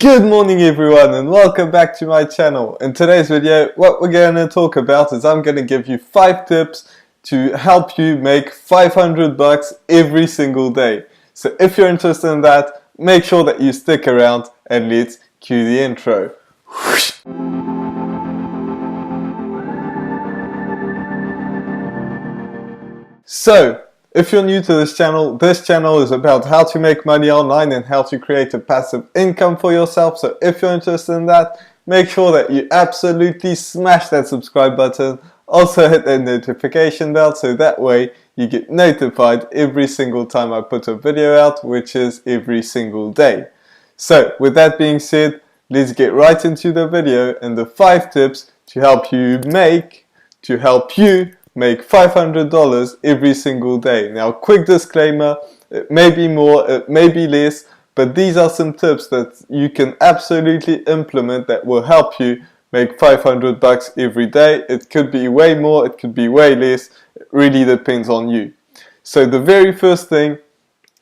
Good morning everyone and welcome back to my channel. In today's video what we're going to talk about is I'm going to give you 5 tips to help you make 500 bucks every single day. So if you're interested in that, make sure that you stick around and let's cue the intro. So if you're new to this channel is about how to make money online and how to create a passive income for yourself. So if you're interested in that, make sure that you absolutely smash that subscribe button. Also hit that notification bell so that way you get notified every single time I put a video out, which is every single day. So with that being said, let's get right into the video and the 5 tips to help you make $500 every single day. Now, quick disclaimer, it may be more, it may be less, but these are some tips that you can absolutely implement that will help you make 500 bucks every day. It could be way more, it could be way less, it really depends on you. So the very first thing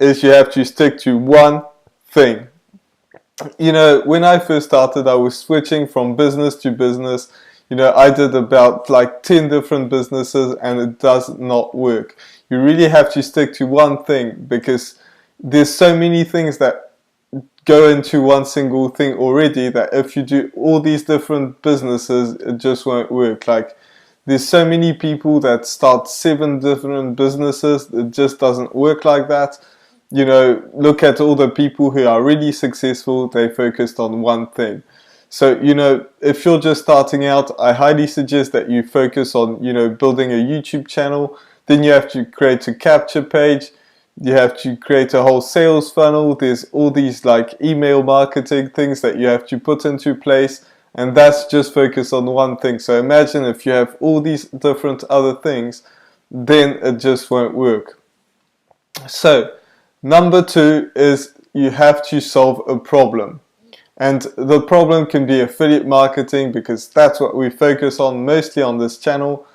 is you have to stick to one thing. You know, when I first started, I was switching from business to business. You know, I did about like 10 different businesses and it does not work. You really have to stick to one thing because there's so many things that go into one single thing already that if you do all these different businesses, it just won't work. Like, there's so many people that start 7 different businesses, it just doesn't work like that. You know, look at all the people who are really successful, they focused on one thing. So, you know, if you're just starting out, I highly suggest that you focus on, you know, building a YouTube channel. Then you have to create a capture page. You have to create a whole sales funnel. There's all these like email marketing things that you have to put into place. And that's just focus on one thing. So imagine if you have all these different other things, then it just won't work. So, number 2 is you have to solve a problem. And the problem can be affiliate marketing because that's what we focus on mostly on this channel.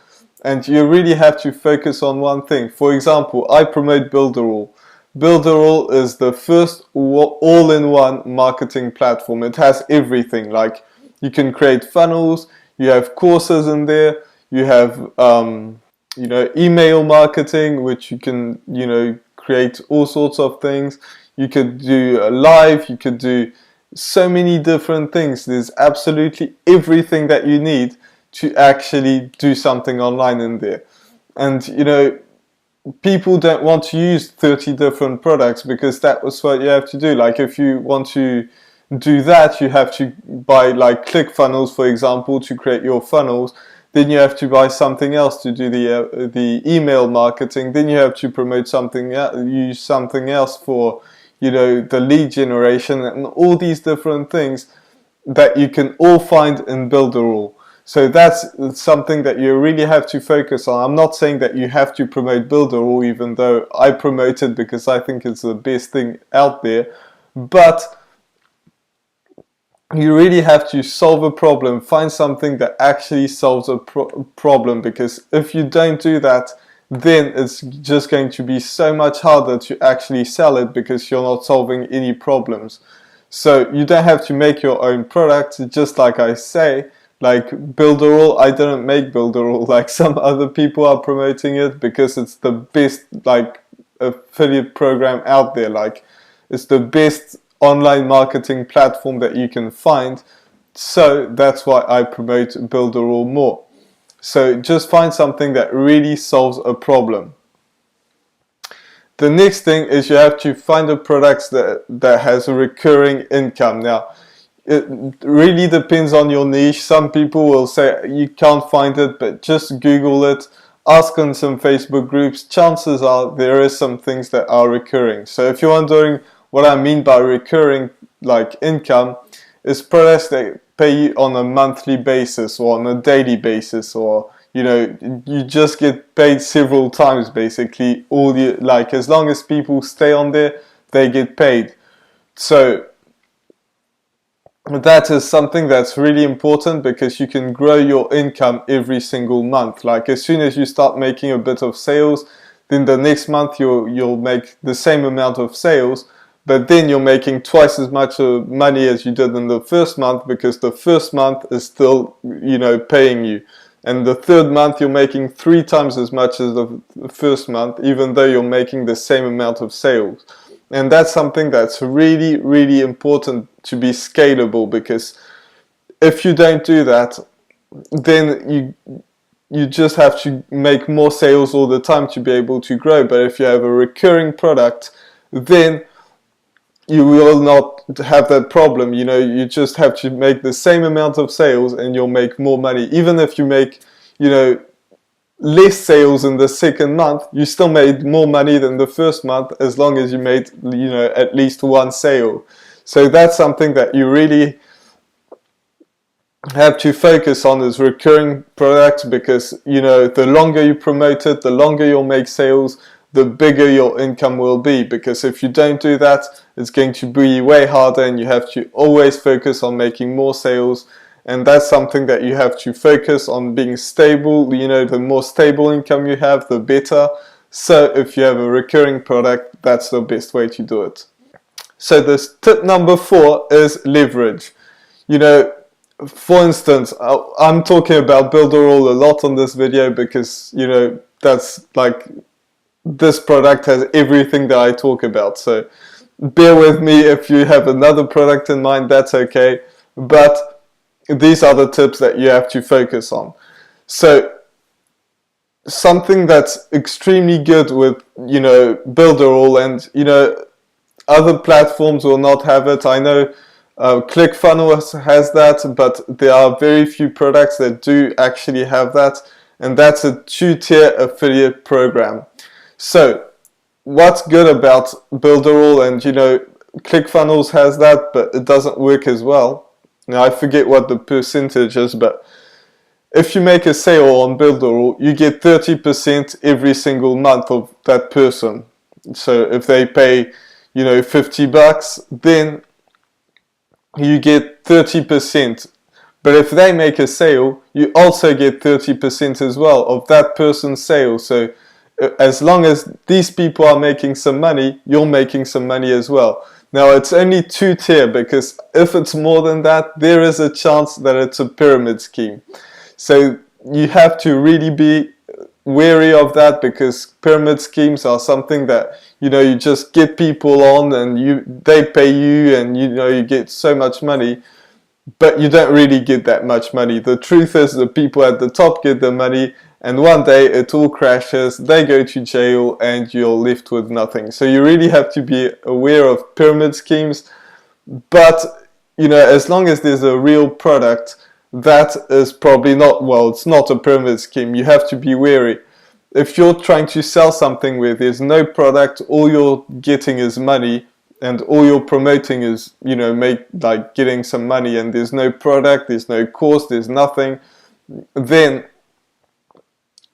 And you really have to focus on one thing. For example, I promote Builderall. Builderall is the first all-in-one marketing platform. It has everything. Like, you can create funnels, you have courses in there, you have you know, email marketing, which you can, you know, create all sorts of things. You could do a live, you could do so many different things. There's absolutely everything that you need to actually do something online in there. And you know, people don't want to use 30 different products because that was what you have to do. Like, if you want to do that, you have to buy like ClickFunnels, for example, to create your funnels. Then you have to buy something else to do the email marketing. Then you have to promote something, use something else for, you know, the lead generation, and all these different things that you can all find in Builderall. So that's something that you really have to focus on. I'm not saying that you have to promote Builderall, even though I promote it because I think it's the best thing out there. But you really have to solve a problem, find something that actually solves a problem, because if you don't do that, then it's just going to be so much harder to actually sell it because you're not solving any problems. So you don't have to make your own product, just like I say, like Builderall. I didn't make Builderall, like some other people are promoting it because it's the best like affiliate program out there. Like, it's the best online marketing platform that you can find. So that's why I promote Builderall more. So just find something that really solves a problem. The next thing is you have to find a product that has a recurring income. Now, it really depends on your niche. Some people will say you can't find it, but just Google it, ask on some Facebook groups. Chances are there is some things that are recurring. So if you're wondering what I mean by recurring like income, is products that pay you on a monthly basis or on a daily basis, or you know, you just get paid several times basically. All the, like, as long as people stay on there, they get paid. So that is something that's really important because you can grow your income every single month. Like, as soon as you start making a bit of sales, then the next month you'll make the same amount of sales, but then you're making twice as much money as you did in the first month, because the first month is still, you know, paying you. And the third month you're making 3 times as much as the first month, even though you're making the same amount of sales. And that's something that's really, really important to be scalable, because if you don't do that, then you just have to make more sales all the time to be able to grow. But if you have a recurring product, then you will not have that problem. You know, you just have to make the same amount of sales and you'll make more money. Even if you make, you know, less sales in the second month, you still made more money than the first month, as long as you made, you know, at least 1 sale. So that's something that you really have to focus on, is recurring products, because, you know, the longer you promote it, the longer you'll make sales, the bigger your income will be. Because if you don't do that, it's going to be way harder, and you have to always focus on making more sales. And that's something that you have to focus on, being stable. You know, the more stable income you have, the better. So if you have a recurring product, that's the best way to do it. So this tip number 4 is leverage. You know, for instance, I'm talking about Builderall a lot on this video, because, you know, that's like, this product has everything that I talk about. So bear with me if you have another product in mind, that's okay. But these are the tips that you have to focus on. So something that's extremely good with, you know, Builderall, and, you know, other platforms will not have it. I know ClickFunnels has that, but there are very few products that do actually have that, and that's a 2-tier affiliate program. So what's good about Builderall, and, you know, ClickFunnels has that, but it doesn't work as well. Now I forget what the percentage is, but if you make a sale on Builderall, you get 30% every single month of that person. So if they pay, you know, $50, then you get 30%. But if they make a sale, you also get 30% as well of that person's sale. So as long as these people are making some money, you're making some money as well. Now it's only 2-tier, because if it's more than that, there is a chance that it's a pyramid scheme. So you have to really be wary of that, because pyramid schemes are something that, you know, you just get people on and they pay you, and, you know, you get so much money, but you don't really get that much money. The truth is, the people at the top get the money, and one day it all crashes, they go to jail, and you're left with nothing. So you really have to be aware of pyramid schemes. But, you know, as long as there's a real product, that is probably not, well, it's not a pyramid scheme. You have to be wary. If you're trying to sell something where there's no product, all you're getting is money, and all you're promoting is, you know, getting some money, and there's no product, there's no course, there's nothing, then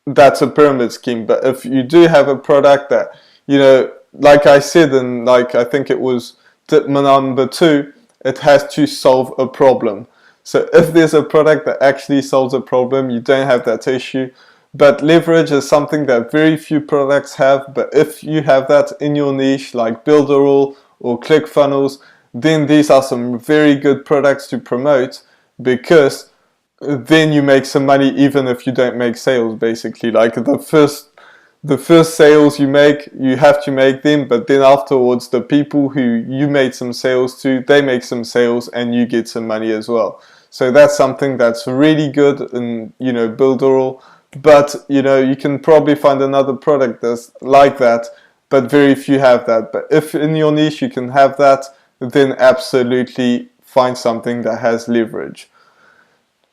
that's a pyramid scheme. But if you do have a product that, you know, like I said, and like I think it was tip number 2, it has to solve a problem. So if there's a product that actually solves a problem, you don't have that issue. But leverage is something that very few products have. But if you have that in your niche, like Builderall or ClickFunnels, then these are some very good products to promote, because then you make some money even if you don't make sales, basically. Like the first sales you make, you have to make them, but then afterwards, the people who you made some sales to, they make some sales and you get some money as well. So that's something that's really good in, you know, Builderall. But, you know, you can probably find another product that's like that, but very few have that. But if in your niche you can have that, then absolutely find something that has leverage.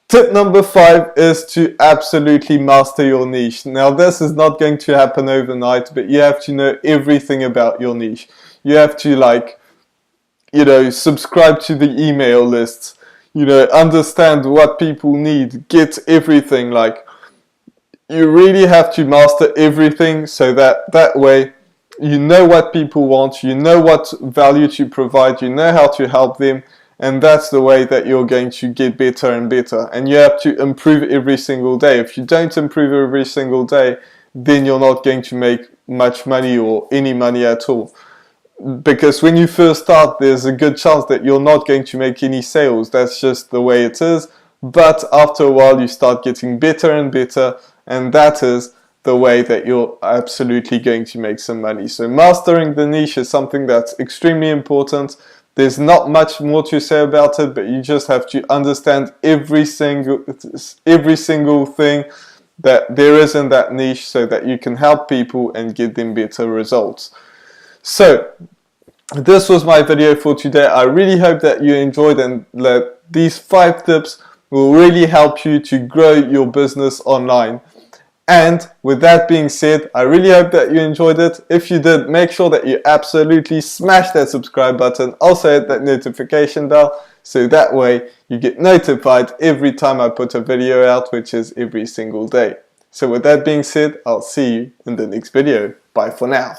Tip number 5 is to absolutely master your niche. Now this is not going to happen overnight, but you have to know everything about your niche. You have to, like, you know, subscribe to the email lists, you know, understand what people need, get everything. Like, you really have to master everything, so that way you know what people want, you know what value to provide, you know how to help them, and that's the way that you're going to get better and better. And you have to improve every single day. If you don't improve every single day, then you're not going to make much money or any money at all. because when you first start, there's a good chance that you're not going to make any sales. That's just the way it is. But after a while, you start getting better and better, and that is the way that you're absolutely going to make some money. So mastering the niche is something that's extremely important. There's not much more to say about it, but you just have to understand every single thing that there is in that niche so that you can help people and get them better results. So this was my video for today. I really hope that you enjoyed and that these 5 tips will really help you to grow your business online. And with that being said, I really hope that you enjoyed it. If you did, make sure that you absolutely smash that subscribe button. Also hit that notification bell so that way you get notified every time I put a video out, which is every single day. So with that being said, I'll see you in the next video. Bye for now.